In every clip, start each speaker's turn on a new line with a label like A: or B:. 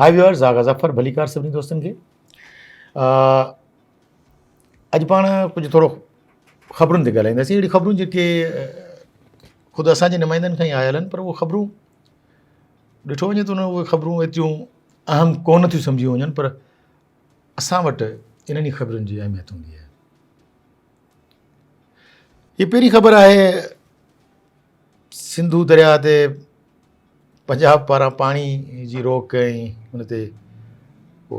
A: हाय viewers, आगा ज़फ़र भलीकार सभिनी दोस्तनि खे। अॼु पाण कुझु थोरो ख़बरुनि ते ॻाल्हाईंदासीं, अहिड़ी ख़बरूं जेके ख़ुदि असांजे नुमाइंदनि खां ई आयल आहिनि, पर उहे ख़बरूं ॾिठो वञे त उहे ख़बरूं एतिरियूं अहम कोन थियूं सम्झियूं वञनि, पर असां वटि इन्हनि ख़बरुनि जी अहमियत हूंदी आहे। हीअ पहिरीं ख़बर आहे, सिंधू दरिया ते पंजाब पारां पाणी जी रोक ऐं हुन ते को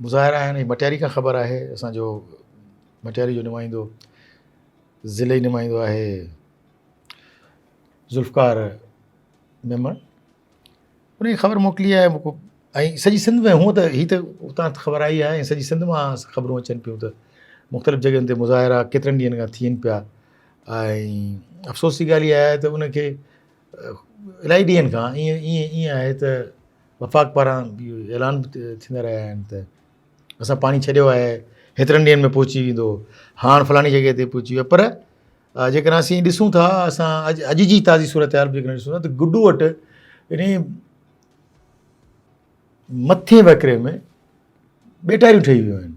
A: मुज़ाहिरा आहिनि। मटियारी खां ख़बर आहे, असांजो मटियारी जो नुमाइंदो ज़िले नुमाइंदो आहे ज़ुल्फ़कार मेमण, उन जी ख़बर मोकिली आहे। ऐं सॼी सिंध में हूअं त हीअ त उतां ख़बर आई आहे, ऐं सॼी सिंध मां ख़बरूं अचनि पियूं त मुख़्तलिफ़ जॻहियुनि ते मुज़ाहिरा केतिरनि ॾींहंनि खां थियनि पिया। ऐं अफ़सोस जी ॻाल्हि इहा आहे त उनखे इलाही ॾींहंनि खां ईअं आहे त वफ़ाक़ पारां इहो ऐलान थींदा रहिया आहिनि त असां पाणी छॾियो आहे, हेतिरनि ॾींहंनि में पहुची वेंदो, हाणे फलाणी जॻह ते पहुची वियो। पर जेकॾहिं असीं ॾिसूं था, असां अॼु जी ताज़ी सूरत हाल बि जेकॾहिं ॾिसूं था त गुडू वटि इन मथे वकिरे में ॿेटारियूं ठही वियूं आहिनि।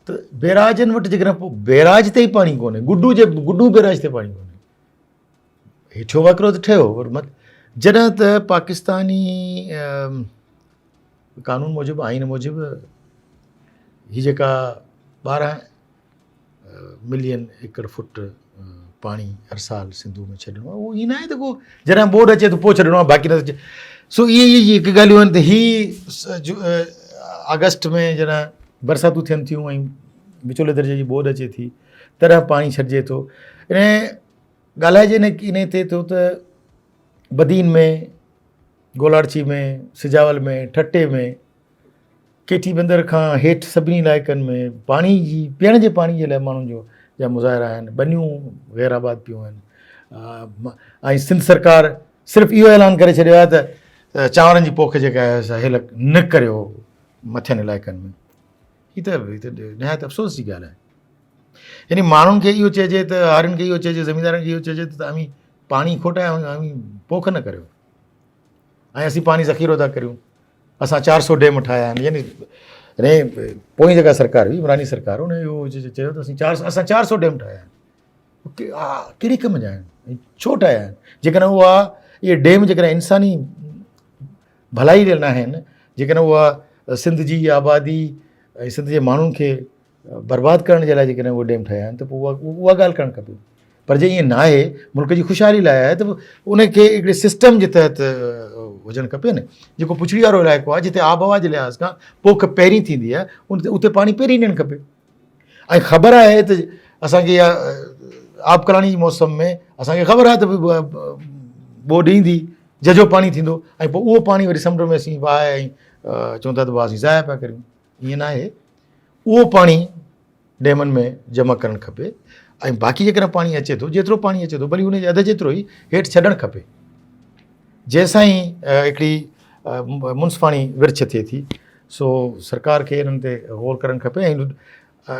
A: त बैराजनि वटि जेकॾहिं पोइ बैराज ते ई पाणी कोन्हे, गुडू बैराज ते पाणी कोन्हे, हेठियो वकिरो त ठहियो, पर जॾहिं त पाकिस्तानी कानून मूजिबि, आइन मूजिबि हीअ जेका 12 मिलियन एकड़ फुट पाणी हर साल सिंधू में छॾिणो आहे, उहो ईअं न आहे त को जॾहिं बोर्ड अचे त पोइ छॾिणो आहे, बाक़ी न अचे। सो इहे हिकु ॻाल्हियूं आहिनि त हीअ अगस्त में जॾहिं बरसातूं थियनि थियूं ऐं विचोले दर्जे जी बोर्ड अचे थी, तॾहिं पाणी छॾिजे थो। इन ॻाल्हाइजे इन थिए थो त बदीन में, गोलारची में, सिजावल में, ठटे में, केठी बंदर खां हेठि सभिनी इलाइक़नि में पाणी जी पीअण जे पाणी जे लाइ माण्हुनि जा मुज़ाहिरा आहिनि, बनियूं गैराबाद पियूं आहिनि। ऐं सिंध सरकार सिर्फ़ु इहो ऐलान करे छॾियो आहे त चांवरनि जी पोख जेका आहे असां हेल न करियो मथियनि इलाइक़नि में। हीअ त निहायत अफ़सोस जी ॻाल्हि आहे। यानी माण्हुनि खे इहो चइजे त, हारियुनि खे इहो चइजे, ज़मींदारनि खे इहो चइजे त तव्हां पाणी खोटायो, पोख न करियो, ऐं असीं पाणी ज़ख़ीरो था करियूं। असां 400 डैम ठाहिया आहिनि, यानी पोइ जेका सरकार हुई, इमरानी सरकार, उन इहो चयो त असां 400 डैम ठाहिया आहिनि। कहिड़े कम जा आहिनि, छो ठाहिया आहिनि? जेकॾहिं उहा इहे डैम जेकॾहिं इंसानी भलाई लाइ न आहिनि, जेकॾहिं उहा सिंध जी आबादी ऐं सिंध जे माण्हुनि खे बर्बादु करण जे लाइ जेकॾहिं उहे डैम ठाहिया आहिनि, त पोइ उहा ॻाल्हि करणु खपे। पर जे ईअं न आहे, मुल्क जी ख़ुशहाली लाइ आहे, त उनखे हिकिड़े सिस्टम जे तहत हुजणु खपे न। जेको पुछड़ी वारो इलाइक़ो आहे, जिते आब हवा जे लिहाज़ खां पोख पहिरीं थींदी आहे, उते पाणी पहिरीं ॾियणु खपे। ऐं ख़बर आहे त असांखे इहा आबकलाणी जी मौसम में असांखे ख़बर आहे त बोड ईंदी, जजो पाणी थींदो, ऐं पोइ उहो पाणी वरी समुंड में असीं वाहे ऐं चवंदा त असीं ज़ाया पिया करियूं। ईअं न आहे, उहो पाणी डैमनि में जमा करणु खपे। ऐं बाक़ी जेकॾहिं पाणी अचे थो, जेतिरो पाणी अचे थो, भली हुनजे अधु जेतिरो ई हेठि छॾणु खपे। जंहिंसां ई हिकिड़ी मुंसिफ़ाणी विर्छ थिए थी। सो सरकार खे हिननि ते गौर करणु खपे। ऐं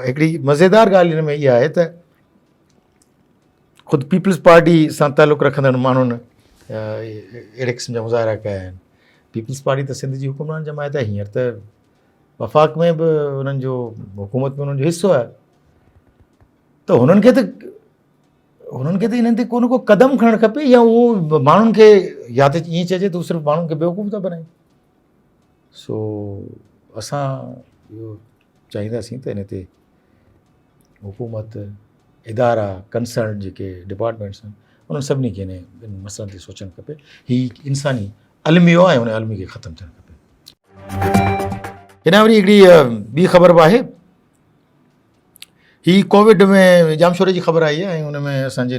A: हिकिड़ी मज़ेदार ॻाल्हि हिन में इहा आहे त ख़ुदि पीपल्स पार्टी सां तालुक़ु रखंदड़ माण्हुनि अहिड़े क़िस्म जा मुज़ाहिरा कया आहिनि। पीपल्स पार्टी त सिंध जी हुकुमरान जमायत आहे, हींअर त वफ़ाक़ में बि हुननि जो हुकूमत में हुननि जो हिसो आहे। त हुननि खे त इन्हनि ते को क़दम खणणु खपे, या उहो माण्हुनि खे, या त ईअं चइजे त सिर्फ़ु माण्हुनि खे बेवकूफ़ था बनाइनि। सो असां इहो चाहींदासीं त इन ते हुकूमत, इदारा, कंसर्न जेके डिपार्टमेंट्स आहिनि, उन्हनि सभिनी खे इन मसइलनि ते सोचणु खपे। हीउ इंसानी अलमियो आहे, ऐं उन अलमी खे ख़तमु थियणु खपे। हिन वरी हिकिड़ी ॿी ख़बर बि आहे। ही कोविड में जामशोरे जी ख़बर आई आहे, ऐं हुन में असांजे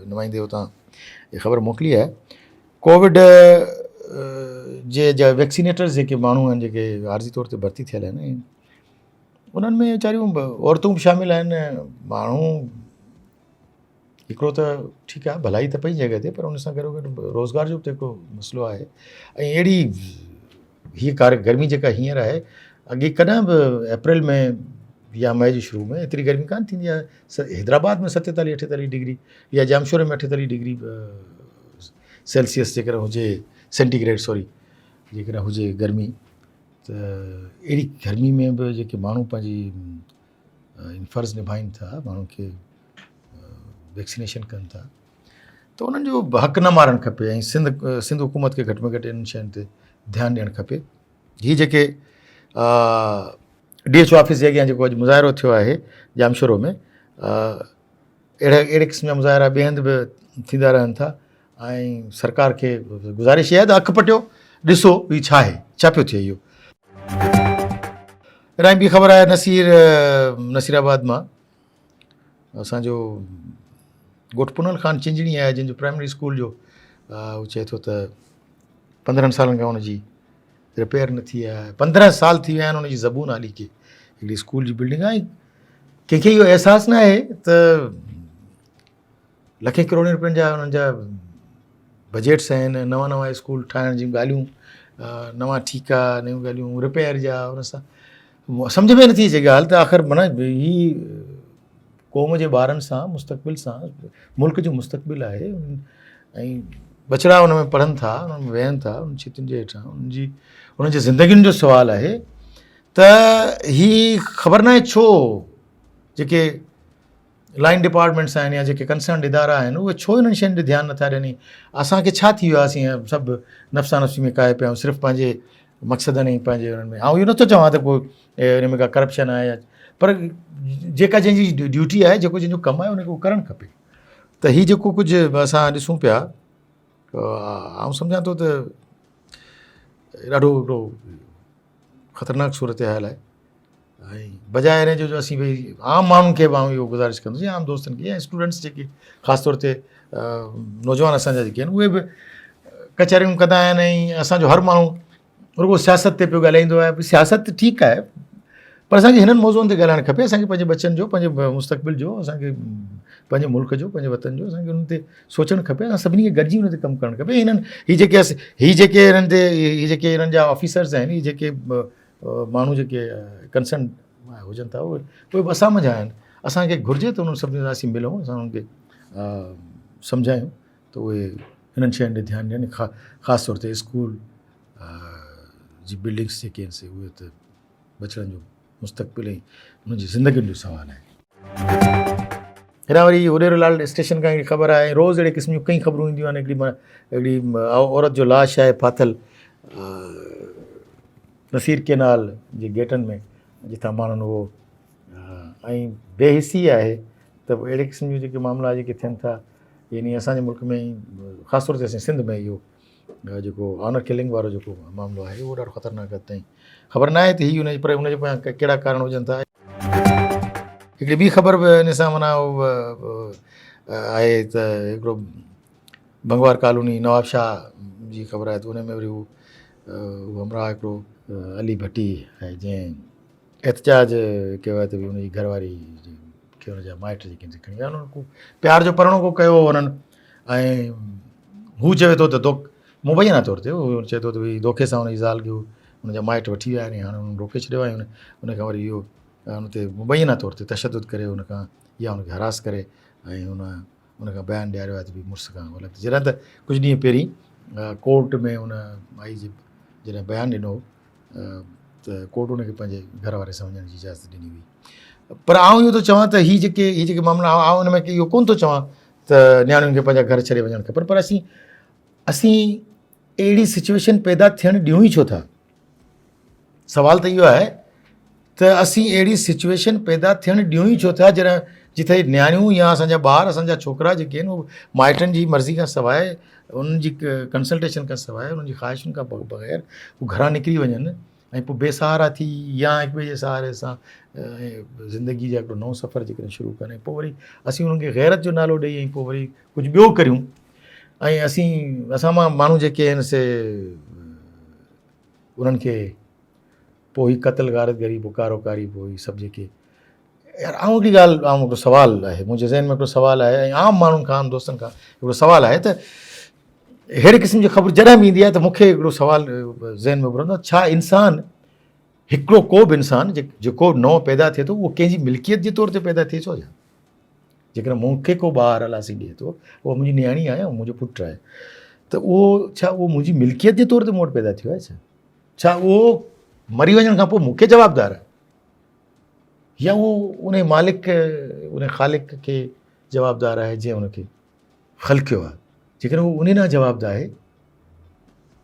A: नुमाइंदे हुतां इहा ख़बर मोकिली आहे। कोविड जे वैक्सीनेटर्स जेके माण्हू आहिनि, जेके आर्ज़ी तौर ते भर्ती थियल आहिनि, उन्हनि में वीचारियूं औरतूं बि शामिलु आहिनि। माण्हू हिकिड़ो त ठीकु आहे, भलाई त पई जॻह ते, पर उन सां गॾो गॾु रोज़गार जो बि जेको मसइलो आहे। ऐं अहिड़ी हीअ गर्मी जेका हींअर आहे, अॻे कॾहिं बि अप्रैल में या मई जे शुरू में एतिरी गर्मी कान थींदी आहे। हैदराबाद में 47-48 डिग्री, या जामशोरे में 48 डिग्री सेल्सियस जेकॾहिं हुजे, सेंटीग्रेड सॉरी, जेकॾहिं हुजे गर्मी त अहिड़ी गर्मी में बि जेके माण्हू पंहिंजी फ़र्ज़ु निभाइनि था, माण्हुनि खे वैक्सीनेशन कनि था, त उन्हनि जो हक़ न मारणु खपे ऐं सिंध हुकूमत खे घटि में घटि इन्हनि शयुनि ते ध्यानु ॾियणु खपे। हीअ जेके DHO ऑफिस जे अॻियां जेको अॼु मुज़ाहिरो थियो आहे जामशोरो में, अहिड़े क़िस्म जा मुज़ाहिरा ॿिए हंधि बि थींदा रहनि था ऐं सरकार खे गुज़ारिश इहा आहे त अखि पटियो ॾिसो हीउ छा आहे, छा पियो थिए इहो। अहिड़ा ॿी ख़बर आहे नसीराबाद मां, असांजो ॻोठु पुनल ख़ान चिंजणी आहे जंहिंजो प्राइमरी स्कूल जो हू चए थो त 15 सालनि खां हुनजी रिपेयर न थी आहे, 15 साल थी विया आहिनि हुनजी ज़बून हाली के हिकिड़ी स्कूल जी बिल्डिंग आहे। कंहिंखे इहो अहसासु न आहे त लखें करोड़नि रुपयनि जा हुननि जा बजट्स आहिनि, नवां स्कूल ठाहिण जूं ॻाल्हियूं, नवां ठीका, नयूं ॻाल्हियूं, रिपेयर जा, हुन सां सम्झ में नथी अचे ॻाल्हि त आख़िर माना ही क़ौम जे ॿारनि सां मुस्तक़बिल सां मुल्क जो मुस्तक़बिल आहे ऐं बचिड़ा हुन में पढ़नि था, हुन में वेहनि था, उन छितियुनि जे हेठां उन्हनि जी ज़िंदगियुनि जो सुवालु आहे त ही ख़बर न आहे छो जेके लाइन डिपार्टमेंट्स आहिनि या जेके कंसर्न इदारा आहिनि उहे छो इन्हनि शयुनि ते ध्यानु नथा ॾियनि। असांखे छा थी वियो आहे, असीं सभु नफ़्सा नफ़्सी में काए पिया आहियूं सिर्फ़ु पंहिंजे मक़सदनि ऐं पंहिंजे हुननि में। इहो नथो चवां त कोई हिन में का करप्शन आहे, पर जेका जंहिंजी ड्यूटी आहे, जेको जंहिंजो कमु आहे उनखे उहो करणु खपे। त हीउ जेको कुझु असां ॾिसूं पिया, आउं सम्झां थो त ॾाढो हिकिड़ो ख़तरनाक सूरत हाल आहे ऐं बजाए हिन जो असीं भई आम माण्हुनि खे मां इहो गुज़ारिश कंदुसि, आम दोस्तनि खे ऐं स्टूडेंट्स जेके ख़ासि तौर ते नौजवान असांजा जेके आहिनि उहे बि कचहरियूं कंदा आहिनि ऐं असांजो हर माण्हू रुॻो सियासत ते पियो ॻाल्हाईंदो आहे। सियासत ठीकु आहे, पर असांखे हिननि मौज़ुअनि ते ॻाल्हाइणु खपे। असांखे पंहिंजे बचनि जो, पंहिंजे मुस्तक़बिल जो, असांखे पंहिंजे मुल्क जो, पंहिंजे वतन जो असांखे हुन ते सोचणु खपे। असां सभिनी खे गॾिजी हुन ते कमु करणु खपे। हीअ जेके हिननि जा ऑफिसर्स आहिनि, हीअ जेके माण्हू जेके कंसर्न हुजनि था, उहे असां मंझि आहिनि। असांखे घुरिजे त उन्हनि सभिनी सां असीं मिलूं, असां उन्हनि खे सम्झायूं त उहे हिननि शयुनि ते ध्यानु ॾियनि, ख़ासि तौर ते स्कूल जी बिल्डिंग्स जेके आहिनि से उहे त बचड़नि जो मुस्तक़बिल ऐं उन्हनि जी ज़िंदगियुनि जो सुवालु आहे। हेॾा वरी उॾेरोलाल स्टेशन खां हिकिड़ी ख़बर आहे, रोज़ु अहिड़े क़िस्म जूं कई ख़बरूं ईंदियूं आहिनि। हिकिड़ी औरत जो लाश आहे फाथल नसीर केनाल जे गेटनि में, जितां माण्हुनि उहो ऐं बेहिसी आहे त अहिड़े क़िस्म जूं जेके मामला जेके थियनि था, यानी असांजे मुल्क में ख़ासि तौर ते असां सिंध में इहो जेको ऑनर किलिंग वारो जेको मामिलो आहे उहो ॾाढो ख़तरनाक आहे। ताईं ख़बर न आहे त हीअ हुनजे पर हुनजे पोयां कहिड़ा कारण हुजनि था। हिकिड़ी ॿी ख़बर बि हिन सां माना आहे त हिकिड़ो भंगवार कॉलोनी नवाब शाह जी ख़बर आहे त उन में वरी उहो हमराह हिकिड़ो अली भट्टी आहे जंहिं एहतजाज कयो आहे त भई हुनजी घरवारी खे हुनजा माइट जेके खणी विया उन्हनि को प्यार जो परणो को कयो हुननि ऐं हू चवे थो त मुबैना तौर ते उहो चए थो त भई धोखे सां हुनजी ज़ाल खे हुनजा माइट वठी विया आहिनि, हाणे हुननि रोके छॾियो आहे। हुनखां वरी इहो हुन ते मुबैना तौर ते तशदुद करे हुनखां या हुनखे हरास करे ऐं हुनखां बयानु ॾियारियो आहे त भई मुड़ुस खां ग़लति। जॾहिं त कुझु ॾींहं पहिरीं कोर्ट में हुन माई जे जॾहिं बयानु ॾिनो त कोर्ट हुनखे पंहिंजे घर वारे सां वञण जी इजाज़त ॾिनी हुई। पर आउं इहो थो चवां त हीअ जेके मामला, आउं हुन में इहो कोन थो चवां त नियाणियुनि खे पंहिंजा घर छॾे वञणु खपनि, पर असीं अहिड़ी सिचुएशन पैदा थियणु ॾियूं ई छो था? सवाल त इहो आहे त असीं अहिड़ी सिचुएशन पैदा थियणु ॾियूं ई छो था जिथे नियाणियूं या असांजा ॿार, असांजा छोकिरा जेके आहिनि उहे माइटनि जी मर्ज़ी खां सवाइ, उन्हनि जी कंसल्टेशन खां सवाइ, उन्हनि जी ख़्वाहिशुनि खां बग़ैर हू घरां निकिरी वञनि ऐं पोइ बेसहारा थी या हिक ॿिए जे सहारे सां ज़िंदगी जा हिकिड़ो नओं सफ़र जेकॾहिं शुरू कनि, पोइ वरी असीं उन्हनि खे ग़ैरत जो नालो ॾेई ऐं पोइ वरी कुझु ॿियो करियूं ऐं असां मां माण्हू जेके आहिनि से उन्हनि खे पोइ क़तल गारतगरी, पोइ कारोकारी, पोइ सभु जेके यार हिकिड़ी ॻाल्हि हिकिड़ो सुवालु आहे मुंहिंजे ज़हन में, हिकिड़ो सुवालु आहे ऐं आम माण्हुनि खां, आम दोस्तनि खां हिकिड़ो सुवालु आहे त अहिड़े क़िस्म जी ख़बर जॾहिं बि ईंदी आहे त मूंखे हिकिड़ो सुवालु ज़हन में उभरंदो आहे, छा इंसानु हिकिड़ो को बि इंसानु जेको नओं पैदा थिए थो उहो कंहिंजी मिल्कियत जे तौर ते पैदा थिए थो? जेकॾहिं मूंखे को ॿारु अलासी ॾिए थो, उहो मुंहिंजी नियाणी आहे ऐं मुंहिंजो पुटु आहे, त उहो छा उहो मुंहिंजी मिल्कियत जे तौर ते मूं वटि पैदा थियो आहे छा? छा उहो मरी वञण खां पोइ मूंखे जवाबदार आहे या उहो उन मालिक उन ख़ालिक खे जवाबदार आहे जंहिं उनखे ख़लकियो आहे? जेकॾहिं उहो उन ॾांहुं जवाबदार आहे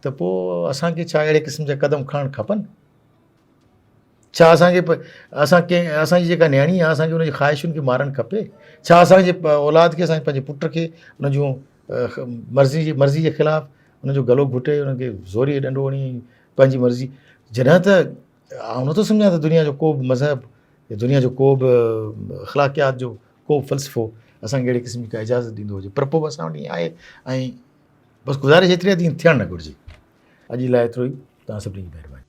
A: त पोइ असांखे छा अहिड़े क़िस्म जा क़दम खणणु खपनि? छा असांखे असांजी जेका न्याणी आहे असांखे उनजी ख़्वाहिशुनि खे मारणु खपे? छा असांजे औलाद खे, असांजे पंहिंजे पुट खे उन जूं मर्ज़ी जे ख़िलाफ़ु उनजो गलो घुटे उनखे ज़ोरी ॾंडो हणी पंहिंजी मर्ज़ी? जॾहिं त आउं नथो सम्झां त दुनिया जो को बि मज़हब या दुनिया जो को बि अख़लाक़ियात जो को बि फ़लसफ़ो असांखे अहिड़े क़िस्म जी का इजाज़त ॾींदो हुजे, पर पोइ बि असां वटि ईअं आहे। ऐं बसि गुज़ारिश एतिरी आहे त ईअं थियणु न घुरिजे। अॼु लाइ एतिरो ई। तव्हां सभिनी जी महिरबानी।